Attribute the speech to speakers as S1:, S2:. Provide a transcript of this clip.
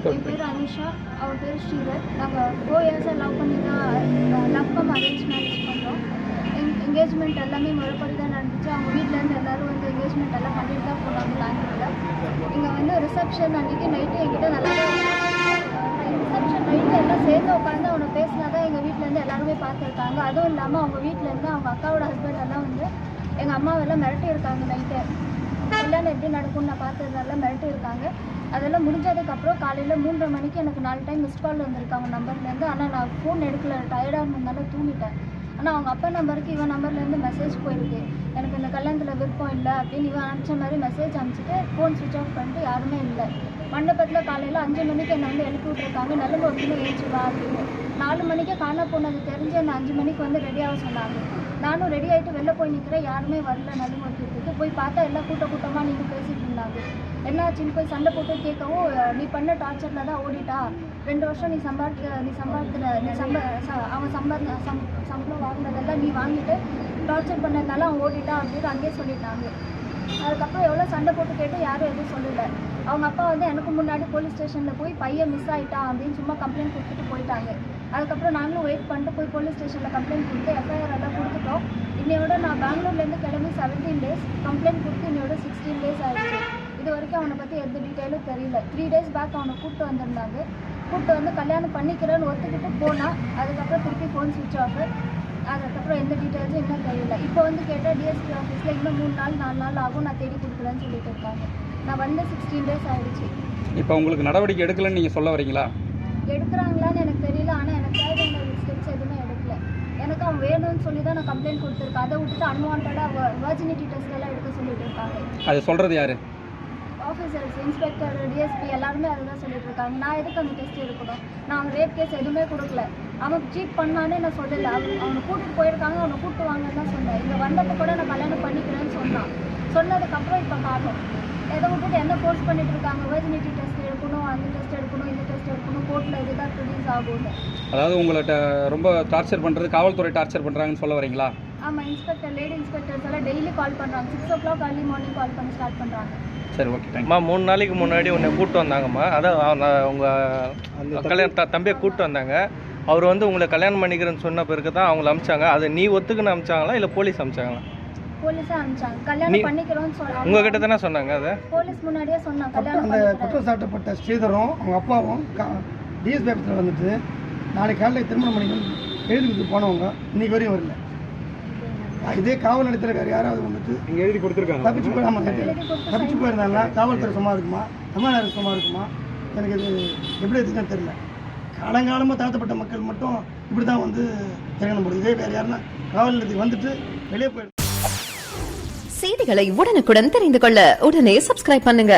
S1: என் பேர் அனுஷா, அவர் பேர் ஸ்ரீதர். நாங்கள் 4 இயர்ஸாக லவ் பண்ணி தான் லவ் கம் அரேஞ்ச் மேரேஜ் பண்ணுறோம். என்கேஜ்மெண்ட் எல்லாமே முறைப்படி தான் நடந்துச்சு. அவங்க வீட்டிலேருந்து எல்லோரும் வந்து என்கேஜ்மெண்ட் எல்லாம் பண்ணிட்டு தான் போனாங்க பெங்களூரில். இங்கே வந்து ரிசப்ஷன் அன்றைக்கி நைட்டு என்கிட்ட நல்லா ரிசப்ஷன் நைட்டு எல்லாம் சேர்ந்து உட்காந்து அவனை பேசினா தான் எங்கள் வீட்டிலேருந்து எல்லாருமே பார்த்துருக்காங்க. அதுவும் இல்லாமல் அவங்க வீட்டிலேருந்து அவங்க அக்காவோட ஹஸ்பண்ட் எல்லாம் வந்து எங்கள் அம்மாவெல்லாம் மிரட்டியிருக்காங்க. நைட்டு கல்யாணம் எப்படி நடக்கும்னு நான் பார்த்ததுனால மிரட்டியிருக்காங்க. அதெல்லாம் முடிஞ்சதுக்கப்புறம் காலையில் 3:30 மணிக்கு எனக்கு 4 டைம் மிஸ்ட் கால் வந்திருக்காங்க நம்பர்லேருந்து. ஆனால் நான் ஃபோன் எடுக்கல, டயர்டாக இருந்ததுனால தூங்கிட்டேன். ஆனால் அவங்க அப்பா நம்பருக்கு இவன் நம்பர்லேருந்து மெசேஜ் போயிருக்கு, எனக்கு இந்த கல்யாணத்தில் விருப்பம் இல்லை அப்படின்னு இவன் அனுப்பிச்ச மாதிரி மெசேஜ் அனுப்பிச்சிட்டு ஃபோன் ஸ்விட்ச் ஆஃப் பண்ணிட்டு யாருமே இல்லை. மண்டபத்தில் காலையில் 5 மணிக்கு என்னை வந்து எழுப்பி விட்ருக்காங்க, நல்ல ஒருத்தனை ஏற்றி வா அப்படின்னு. 4 மணிக்கே காண போனது தெரிஞ்சு என்னை 5 மணிக்கு வந்து ரெடியாக சொன்னாங்க. நானும் ரெடி ஆகிட்டு வெளில போய் நிற்கிறேன், யாருமே வரல. நல்ல ஒருத்தருக்கு போய் பார்த்தா எல்லாம் கூட்டமாக நின்று பேசிகிட்டு இருந்தாங்க. என்னாச்சுன்னு போய் சண்டை போட்டு கேட்கவும், நீ பண்ண டார்ச்சரில் தான் ஓடிட்டா, 2 வருஷம் அவன் சம்பளம் வாங்கினதெல்லாம் நீ வாங்கிட்டு டார்ச்சர் பண்ணதுனால அவன் ஓடிட்டா அப்படின்னு அங்கேயே சொல்லிட்டாங்க. அதுக்கப்புறம் எவ்வளோ சண்டை போட்டு கேட்டு யாரும் எதுவும் சொல்லலை. அவங்க அப்பா வந்து எனக்கு முன்னாடி போலீஸ் ஸ்டேஷனில் போய் பையன் மிஸ் ஆகிட்டான் அப்படின்னு சும்மா கம்ப்ளைண்ட் கொடுத்துட்டு போயிட்டாங்க. அதுக்கப்புறம் நாங்களும் வெயிட் பண்ணிட்டு போய் போலீஸ் ஸ்டேஷனில் கம்ப்ளைண்ட் கொடுத்து எஃப்ஐஆர் எல்லாம் கொடுத்துட்டோம். இன்னையோட நான் பெங்களூர்லேருந்து கிளம்பி 17 டேஸ், கம்ப்ளைண்ட் கொடுத்து இன்னையோட 16 டேஸ் ஆகிடுச்சு. இது வரைக்கும் அவனை பற்றி எந்த டீட்டெயிலும் தெரியல. 3 டேஸ் பேக் அவனை கூப்பிட்டு வந்திருந்தாங்க. கூப்பிட்டு வந்து கல்யாணம் பண்ணிக்கிறேன்னு ஒத்துக்கிட்டு போனால் அதுக்கப்புறம் திருப்பி ஃபோன் ஸ்விட்ச் ஆஃப். அதுக்கப்புறம் எந்த டீட்டெயில்ஸும் இன்னும் தெரியல. இப்போ வந்து கேட்டால் டிஎஸ்பி ஆஃபீஸில் இன்னும் 3 நாள் 4 நாள் ஆகும், நான் தேடி கொடுக்குறேன்னு சொல்லிட்டு இருக்காங்க. நான் வந்து 16 டேஸ் ஆகிடுச்சு.
S2: இப்போ உங்களுக்கு நடவடிக்கை எடுக்கலன்னு நீங்கள் சொல்ல வரீங்களா?
S1: எடுக்கிறாங்களான்னு எனக்கு தெரியல. ஆனால் எனக்கு தேவையான ஸ்டெப்ஸ் எதுவுமே எடுக்கல. எனக்கு அவன் வேணும்னு சொல்லி தான் நான் கம்ப்ளைண்ட் கொடுத்துருக்கேன். அதை விட்டுட்டு அன்வான்டாக வர்ஜினிட்டி டெஸ்ட் எல்லாம் எடுக்க சொல்லிட்டு இருக்காங்க.
S2: அது சொல்கிறது யார்?
S1: ஆஃபீஸர்ஸ், இன்ஸ்பெக்டர், டிஎஸ்பி எல்லாருமே அதுதான் சொல்லிட்டு இருக்காங்க. நான் எதுக்கு அந்த டெஸ்ட் எடுக்கணும்? நான் அவன் ரேப் கேஸ் எதுவுமே கொடுக்கல. அவன் சீட் பண்ணானே நான் சொல்லலை. அவனை கூட்டிகிட்டு போயிருக்காங்க, அவனை கூப்பிட்டு வாங்கன்னு தான் சொன்னேன். இங்கே வந்தப்போ கூட நான் கல்யாணம் பண்ணிக்கிறேன்னு சொன்னான். சொன்னதுக்கப்புறம் இப்போ காணும் எதை விட்டுட்டு என்ன ஃபோர்ஸ் பண்ணிட்டு இருக்காங்க. வர்ஜினிட்டி டெஸ்ட் எடுக்கணும், அந்த டெஸ்ட் எடுக்கணும், இந்த டெஸ்ட் எடுக்கணும், கோர்ட்டில் இதுதான் ப்ரொடியூஸ் ஆகும்னு.
S2: அதாவது உங்கள்கிட்ட ரொம்ப டார்ச்சர் பண்ணுறது காவல்துறை டார்ச்சர் பண்ணுறாங்கன்னு சொல்ல வரீங்களா?
S1: ஆமாம், இன்ஸ்பெக்டர், லேடி இன்ஸ்பெக்டர்ஸ் எல்லாம் டெய்லி கால் பண்ணுறாங்க. 6 o'clock early morning கால் பண்ணி ஸ்டார்ட் பண்ணுறாங்க.
S2: சரி, ஓகே, தேங்க்யூ.
S3: 3 நாளைக்கு முன்னாடி உன்னை கூப்பிட்டு வந்தாங்கம்மா. அதான் உங்கள் கல்யாண தம்பியை கூப்பிட்டு வந்தாங்க. அவர் வந்து உங்களை கல்யாணம் பண்ணிக்கிறேன்னு சொன்ன பிறகு தான் அவங்கள அமிச்சாங்க. அதை நீ ஒத்துக்குன்னு அமிச்சாங்களா இல்லை போலீஸ் அமிச்சாங்களா?
S1: போலீஸே அனுப்பிச்சாங்க. கல்யாணம் பண்ணிக்கிறோன்னு சொல்லுவாங்க.
S3: உங்ககிட்ட தானே சொன்னாங்க? அதை
S1: போலீஸ் முன்னாடியே சொன்னாங்க.
S4: அந்த குற்றம் சாட்டப்பட்ட ஸ்ரீதரும் அவங்க அப்பாவும் டிஎஸ்பி ஆஃபீஸில் வந்துட்டு நாளைக்கு காலையில் திருமணம் பண்ணிக்கணும் எழுதி போனவங்க இன்னைக்கு வரையும் வரல. இதே காவல் நிலையத்தில் வேறு யாராவது வந்துட்டு
S5: இங்கே எழுதி கொடுத்துருக்காங்க.
S4: தப்பிச்சு போயிருந்தாங்களா? காவல்துறை சும்மா இருக்குமா? தமிழ்நாடு சும்மா இருக்குமா? எனக்கு இது எப்படி இருக்குன்னு தெரியல. காலங்காலமாக தாழ்த்தப்பட்ட மக்கள் மட்டும் இப்படி தான் வந்து இறங்கணும் போடுது. இதே வேறு யாருன்னா காவல் நிலையத்துக்கு வந்துட்டு வெளியே போயிடும்.
S6: செய்திகளை உடனுக்குடன் தெரிந்து கொள்ள உடனே சப்ஸ்கிரைப் பண்ணுங்க.